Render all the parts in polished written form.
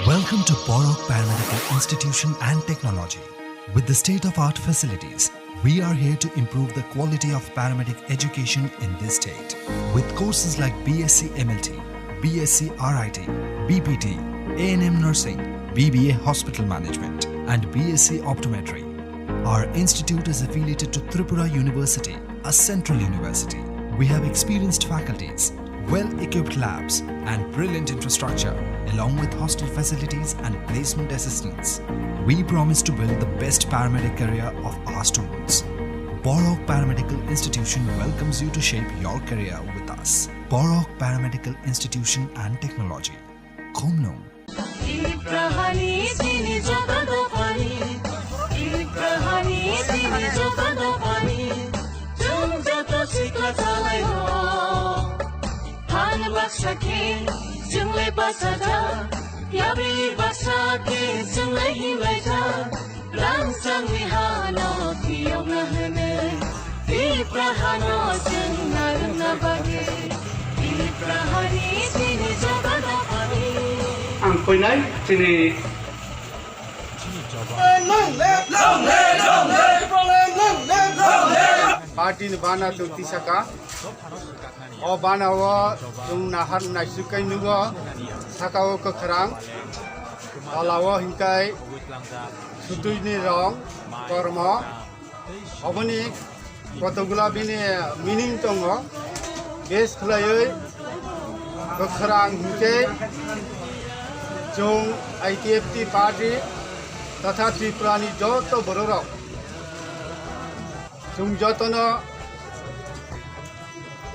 Welcome to Borok Paramedical Institution and Technology. With the state-of-art facilities, we are here to improve the quality of paramedic education in this state. With courses like BSc MLT, BSc RIT, BPT, A&M Nursing, BBA Hospital Management, and BSc Optometry. Our institute is affiliated to Tripura University, a central university. We have experienced faculties, well-equipped labs, and brilliant infrastructure, along with hostel facilities and placement assistance. We promise to build the best paramedic career of our students. Borok Paramedical Institution welcomes you to shape your career with us. Borok Paramedical Institution and Technology. Khomlong. Jungle basada, yabi basake, jungle hilaita, rangsang wihano, tiyong nahane, iprahano, jungal nabage, iprahani, sini jagada pani. Ang punay, sini. Party ni bana tu tisaka. O bana wa tung nahar naisukai nugo sakao ke kerang alawa hingkai sutui ni rong kormo obani kotogula bini meaning tongo base khlai ke kerang hingkai jong ITFT party तथा त्रिपुरानी joto bororok jong jotono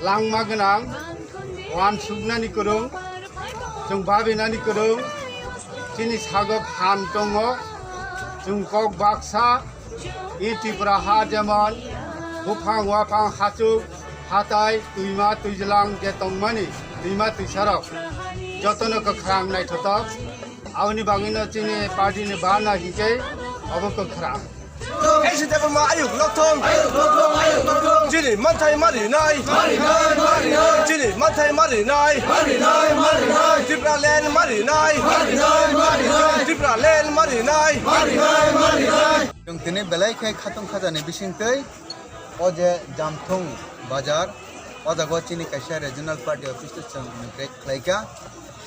langma genang wan sugnani kurung jong babinani kurung sini sagok han tongo jong kok baksa Tripura ha jaman bupang wapang hasu hatai tuima tuijelang jetongmani tuima tuisarok jotono ke khrang nai thotok awni bangino sini party ni bana hike abo ke khrang Asia Devil Ma ayuk loktong Jini mantai mari nai Jini mantai mari nai Tripura land mari nai Tripura land mari nai Yung tini belai kai khatong khajane bisingtei oje jamthong bazar oda go chini kaisa regional party office to chang break khlaika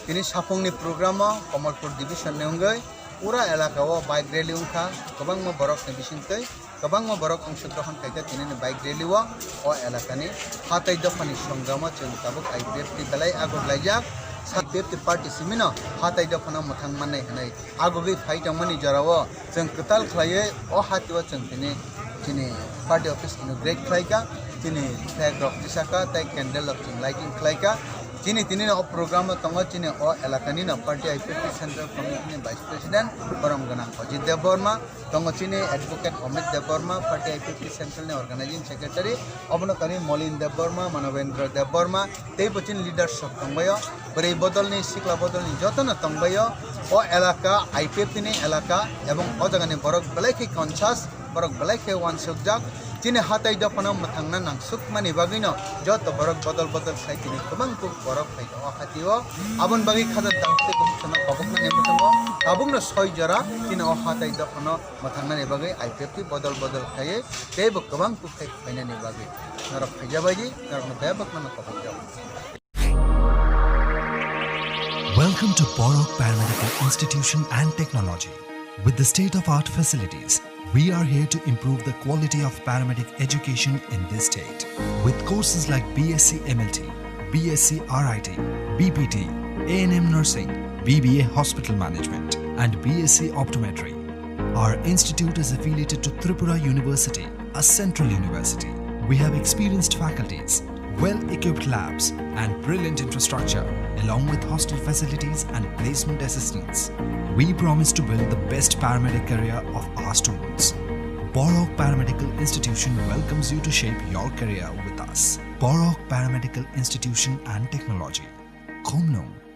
tini sapongni program Kamalpur division neungai pura elaka o bike rally ungkha kabang mo borok ni bisingtei kabang mo borok angshogrohon kaika tini ni bike rally o elakani hatai dofani songrama chung tabuk IPFT belai agor laijak IPFT party simino hatai dofana mothang manai hanai agogi fight mani jarawo chung ketal khlaiye o hatiwa chung tini party office inaugurate khlaika tini flag rok tisaka tai candle of lighting khlaika Chini o program tongo chini o elakani na party IPFT Central Committee ni Vice President Param Ganang Ajit Deborma tongo chini Advocate Amit Deborma party IPFT Central ni Organizing Secretary abono kani Molin Deborma Manovendra Deborma tei pochin leadership tongbayo beri bodol ni sikla bodol ni joto na tongbayo o elaka IPFT ni elaka ebong o jaga ni borok belai ki conscious borok belai ki wan sugjak Chini hatai dopana mathangna nangsuk mani bagino joto borok bodol sai tini kabang ku borok khai o hatiwo abon bagi khada dangte kumsana kabuk na nemutango kabuk na soi jara chini o hatai dopana mathangna ne bagi IPFT bodol khai tebo kabang ku khai khaina ne bagi narok khaja baji narok na bebak na kabuk jaw Welcome to Borok Paramedical Institution and Technology. With the state-of-art facilities, we are here to improve the quality of paramedic education in this state. With courses like BSc MLT, BSc RIT, BPT, A&M Nursing, BBA Hospital Management, and BSc Optometry. Our institute is affiliated to Tripura University, a central university. We have experienced faculties, well-equipped labs, and brilliant infrastructure, along with hostel facilities and placement assistance. We promise to build the best paramedic career of our students. Borok Paramedical Institution welcomes you to shape your career with us. Borok Paramedical Institution and Technology. Khomlong.